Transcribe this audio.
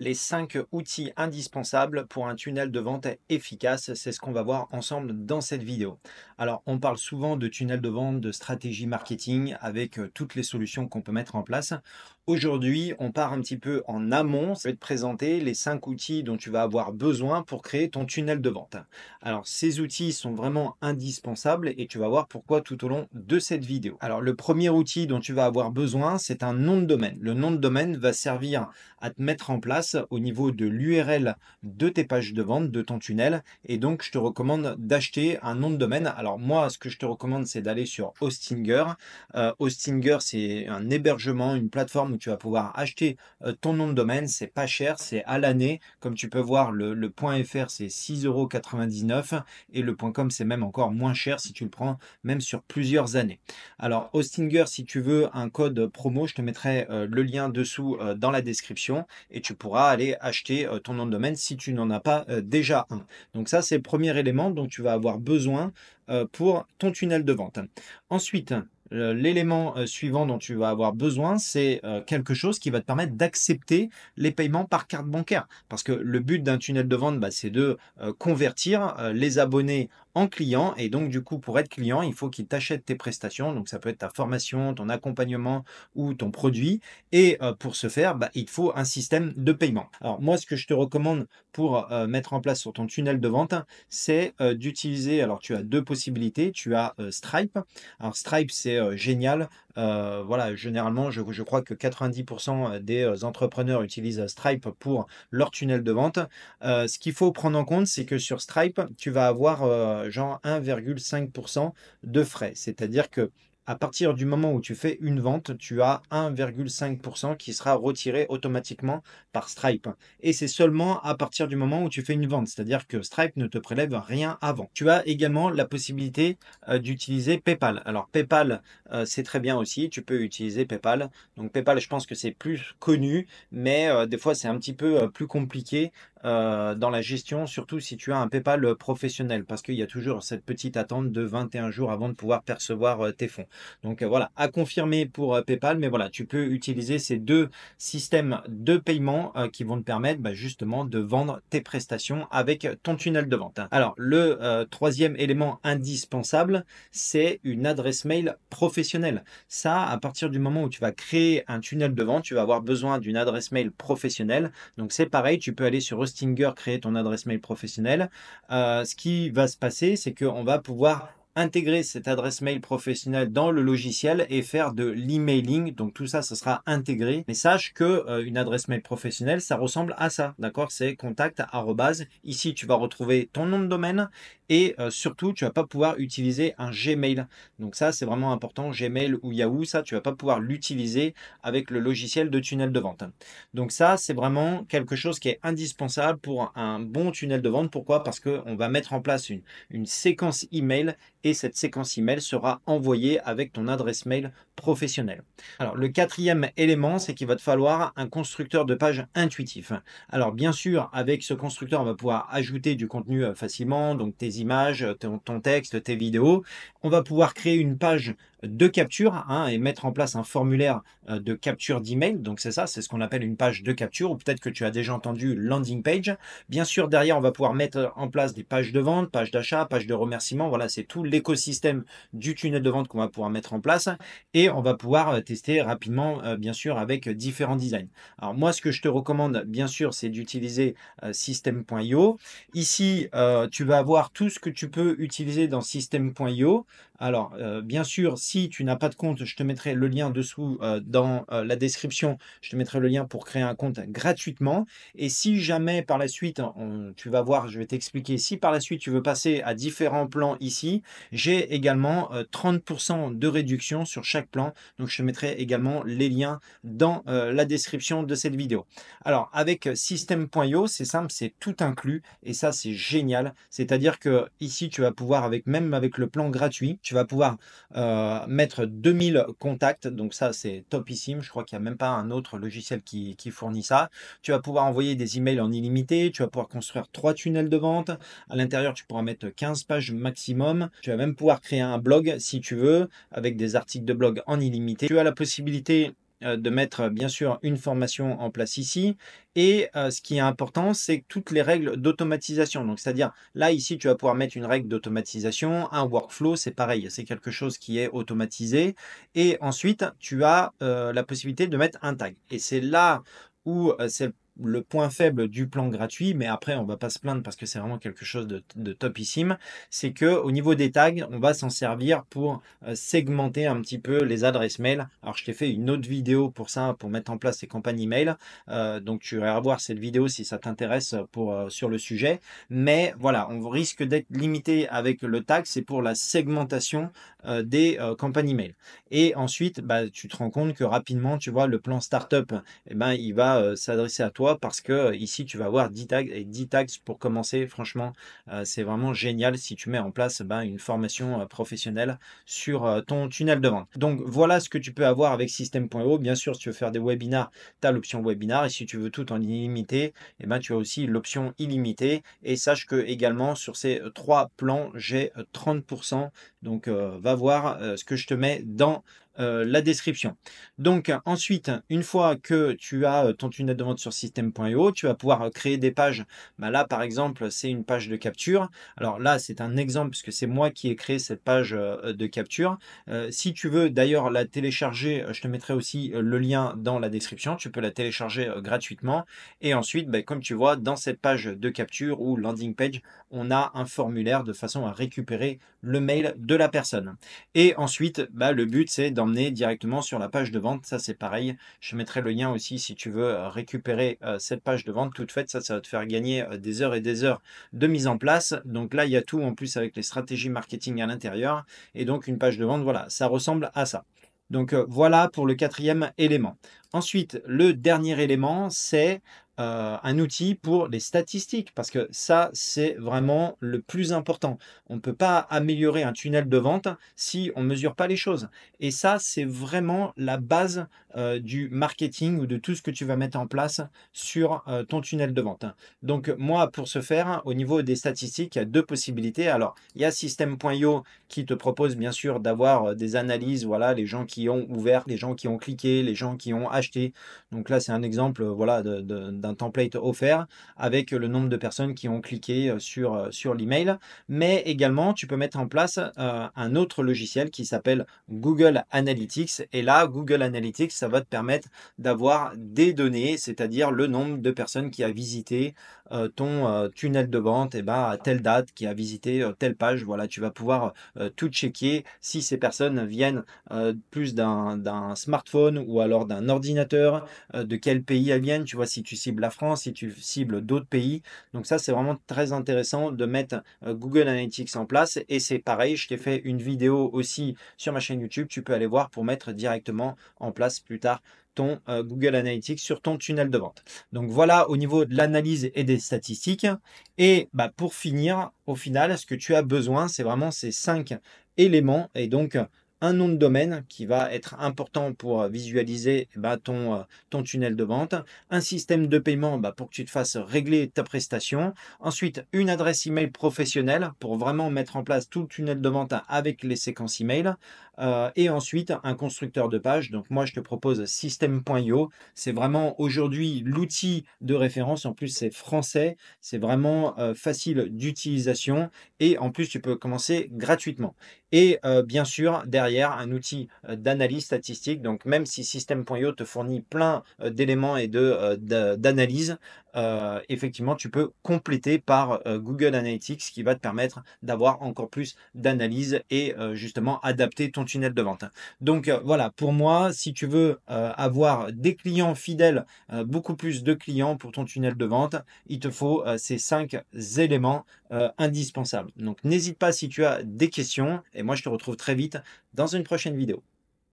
Les 5 outils indispensables pour un tunnel de vente efficace, c'est ce qu'on va voir ensemble dans cette vidéo. Alors, on parle souvent de tunnel de vente, de stratégie marketing avec toutes les solutions qu'on peut mettre en place. Aujourd'hui, on part un petit peu en amont. Je vais te présenter les 5 outils dont tu vas avoir besoin pour créer ton tunnel de vente. Alors, ces outils sont vraiment indispensables et tu vas voir pourquoi tout au long de cette vidéo. Alors, le premier outil dont tu vas avoir besoin, c'est un nom de domaine. Le nom de domaine va servir à te mettre en place au niveau de l'URL de tes pages de vente, de ton tunnel. Et donc, je te recommande d'acheter un nom de domaine. Alors, moi, ce que je te recommande, c'est d'aller sur Hostinger. Hostinger, c'est un hébergement, une plateforme où tu vas pouvoir acheter ton nom de domaine. C'est pas cher, c'est à l'année. Comme tu peux voir, le .fr, c'est 6,99 € et le .com, c'est même encore moins cher si tu le prends même sur plusieurs années. Alors, Hostinger, si tu veux un code promo, je te mettrai le lien dessous dans la description et tu pourras aller acheter ton nom de domaine si tu n'en as pas déjà un. Donc ça, c'est le premier élément dont tu vas avoir besoin pour ton tunnel de vente. Ensuite, l'élément suivant dont tu vas avoir besoin, c'est quelque chose qui va te permettre d'accepter les paiements par carte bancaire. Parce que le but d'un tunnel de vente, bah, c'est de convertir les abonnés en client. Et donc, du coup, pour être client, il faut qu'il t'achète tes prestations. Donc, ça peut être ta formation, ton accompagnement ou ton produit. Et pour ce faire, bah, il te faut un système de paiement. Alors, moi, ce que je te recommande pour mettre en place sur ton tunnel de vente, c'est d'utiliser, alors tu as deux possibilités. Tu as Stripe. Alors, Stripe, c'est génial. Voilà, généralement, je crois que 90% des entrepreneurs utilisent Stripe pour leur tunnel de vente. Ce qu'il faut prendre en compte, c'est que sur Stripe, tu vas avoir genre 1,5% de frais. C'est-à-dire que à partir du moment où tu fais une vente, tu as 1,5% qui sera retiré automatiquement par Stripe. Et c'est seulement à partir du moment où tu fais une vente, c'est-à-dire que Stripe ne te prélève rien avant. Tu as également la possibilité d'utiliser PayPal. Alors PayPal, c'est très bien aussi, tu peux utiliser PayPal. Donc PayPal, je pense que c'est plus connu, mais des fois c'est un petit peu plus compliqué dans la gestion, surtout si tu as un PayPal professionnel, parce qu'il y a toujours cette petite attente de 21 jours avant de pouvoir percevoir tes fonds. Donc voilà, à confirmer pour PayPal, mais voilà, tu peux utiliser ces deux systèmes de paiement qui vont te permettre bah, justement de vendre tes prestations avec ton tunnel de vente. Alors, le troisième élément indispensable, c'est une adresse mail professionnelle. Ça, à partir du moment où tu vas créer un tunnel de vente, tu vas avoir besoin d'une adresse mail professionnelle. Donc c'est pareil, tu peux aller sur Hostinger, créer ton adresse mail professionnelle. Ce qui va se passer, c'est qu'on va pouvoir intégrer cette adresse mail professionnelle dans le logiciel et faire de l'emailing. Donc tout ça, ça sera intégré. Mais sache que une adresse mail professionnelle, ça ressemble à ça, d'accord? C'est contact arrobase. Ici, tu vas retrouver ton nom de domaine et surtout, tu vas pas pouvoir utiliser un Gmail. Donc ça, c'est vraiment important. Gmail ou Yahoo, ça, tu vas pas pouvoir l'utiliser avec le logiciel de tunnel de vente. Donc ça, c'est vraiment quelque chose qui est indispensable pour un bon tunnel de vente. Pourquoi? Parce qu'on va mettre en place une séquence email et cette séquence email sera envoyée avec ton adresse mail professionnelle. Alors, le quatrième élément, c'est qu'il va te falloir un constructeur de page intuitif. Alors, bien sûr, avec ce constructeur, on va pouvoir ajouter du contenu facilement, donc tes images, ton texte, tes vidéos. On va pouvoir créer une page de capture hein, et mettre en place un formulaire de capture d'email. Donc c'est ça, c'est ce qu'on appelle une page de capture ou peut-être que tu as déjà entendu landing page. Bien sûr, derrière, on va pouvoir mettre en place des pages de vente, pages d'achat, pages de remerciement. Voilà, c'est tout l'écosystème du tunnel de vente qu'on va pouvoir mettre en place et on va pouvoir tester rapidement, bien sûr, avec différents designs. Alors moi, ce que je te recommande, bien sûr, c'est d'utiliser System.io. Ici, tu vas avoir tout ce que tu peux utiliser dans System.io. Alors, bien sûr, si tu n'as pas de compte, je te mettrai le lien dessous dans la description. Je te mettrai le lien pour créer un compte gratuitement. Et si jamais par la suite, tu vas voir, je vais t'expliquer, si par la suite tu veux passer à différents plans ici, j'ai également 30% de réduction sur chaque plan. Donc, je te mettrai également les liens dans la description de cette vidéo. Alors, avec System.io, c'est simple, c'est tout inclus et ça, c'est génial. C'est-à-dire que ici, tu vas pouvoir, même avec le plan gratuit, tu vas pouvoir mettre 2000 contacts. Donc ça, c'est topissime. Je crois qu'il n'y a même pas un autre logiciel qui fournit ça. Tu vas pouvoir envoyer des emails en illimité. Tu vas pouvoir construire 3 tunnels de vente. À l'intérieur, tu pourras mettre 15 pages maximum. Tu vas même pouvoir créer un blog si tu veux, avec des articles de blog en illimité. Tu as la possibilité de mettre bien sûr une formation en place ici. Et ce qui est important, c'est toutes les règles d'automatisation. Donc, c'est-à-dire, là, ici, tu vas pouvoir mettre une règle d'automatisation, un workflow, c'est pareil, c'est quelque chose qui est automatisé. Et ensuite, tu as la possibilité de mettre un tag. Et c'est là où c'est le point faible du plan gratuit, mais après, on va pas se plaindre parce que c'est vraiment quelque chose de topissime. C'est que au niveau des tags, on va s'en servir pour segmenter un petit peu les adresses mail. Alors, je t'ai fait une autre vidéo pour ça, pour mettre en place ces campagnes email. Donc, tu vas revoir cette vidéo si ça t'intéresse sur le sujet. Mais voilà, on risque d'être limité avec le tag, c'est pour la segmentation des campagnes email. Et ensuite, bah, tu te rends compte que rapidement, tu vois, le plan startup, eh ben, il va s'adresser à toi parce que ici, tu vas avoir 10 tags et 10 tags pour commencer. Franchement, c'est vraiment génial si tu mets en place ben, une formation professionnelle sur ton tunnel de vente. Donc, voilà ce que tu peux avoir avec System.io. Bien sûr, si tu veux faire des webinars, tu as l'option webinar. Et si tu veux tout en illimité, eh ben, tu as aussi l'option illimité. Et sache que également, sur ces trois plans, j'ai 30%. Donc, va voir ce que je te mets dans la description. Donc ensuite, une fois que tu as ton tunnel de vente sur System.io, tu vas pouvoir créer des pages. Bah là, par exemple, c'est une page de capture. Alors là, c'est un exemple puisque c'est moi qui ai créé cette page de capture. Si tu veux d'ailleurs la télécharger, je te mettrai aussi le lien dans la description. Tu peux la télécharger gratuitement. Et ensuite, bah, comme tu vois, dans cette page de capture ou landing page, on a un formulaire de façon à récupérer le mail de la personne. Et ensuite, bah, le but, c'est d'emmener directement sur la page de vente. Ça, c'est pareil. Je mettrai le lien aussi si tu veux récupérer cette page de vente toute faite. Ça va te faire gagner des heures et des heures de mise en place. Donc là, il y a tout en plus avec les stratégies marketing à l'intérieur. Et donc, une page de vente, voilà, ça ressemble à ça. Donc voilà pour le quatrième élément. Ensuite, le dernier élément, c'est un outil pour les statistiques, parce que ça, c'est vraiment le plus important. On ne peut pas améliorer un tunnel de vente si on ne mesure pas les choses. Et ça, c'est vraiment la base du marketing ou de tout ce que tu vas mettre en place sur ton tunnel de vente. Donc moi, pour ce faire, au niveau des statistiques, il y a deux possibilités. Alors, il y a System.io qui te propose bien sûr d'avoir des analyses, voilà, les gens qui ont ouvert, les gens qui ont cliqué, les gens qui ont acheté. Donc là, c'est un exemple voilà, d'un template offert avec le nombre de personnes qui ont cliqué sur l'email. Mais également, tu peux mettre en place un autre logiciel qui s'appelle Google Analytics. Et là, Google Analytics, ça va te permettre d'avoir des données, c'est-à-dire le nombre de personnes qui a visité ton tunnel de vente et ben, à telle date, qui a visité telle page. Voilà, tu vas pouvoir tout checker si ces personnes viennent plus d'un smartphone ou alors d'un ordinateur, de quel pays elles viennent. Tu vois, si tu cibles la France, si tu cibles d'autres pays. Donc ça, c'est vraiment très intéressant de mettre Google Analytics en place. Et c'est pareil, je t'ai fait une vidéo aussi sur ma chaîne YouTube. Tu peux aller voir pour mettre directement en place plus tard ton Google Analytics sur ton tunnel de vente. Donc voilà au niveau de l'analyse et des statistiques. Et bah, pour finir, au final, ce que tu as besoin, c'est vraiment ces 5 éléments. Et donc, un nom de domaine qui va être important pour visualiser bah, ton tunnel de vente, un système de paiement bah, pour que tu te fasses régler ta prestation, ensuite une adresse email professionnelle pour vraiment mettre en place tout le tunnel de vente avec les séquences email, et ensuite un constructeur de page. Donc moi je te propose System.io, c'est vraiment aujourd'hui l'outil de référence, en plus c'est français, c'est vraiment facile d'utilisation et en plus tu peux commencer gratuitement. Et bien sûr, derrière, un outil d'analyse statistique. Donc, même si System.io te fournit plein d'éléments et d'analyse, effectivement, tu peux compléter par Google Analytics qui va te permettre d'avoir encore plus d'analyse et justement adapter ton tunnel de vente. Donc, voilà, pour moi, si tu veux avoir des clients fidèles, beaucoup plus de clients pour ton tunnel de vente, il te faut ces 5 éléments indispensables. Donc, n'hésite pas si tu as des questions et moi, je te retrouve très vite dans une prochaine vidéo.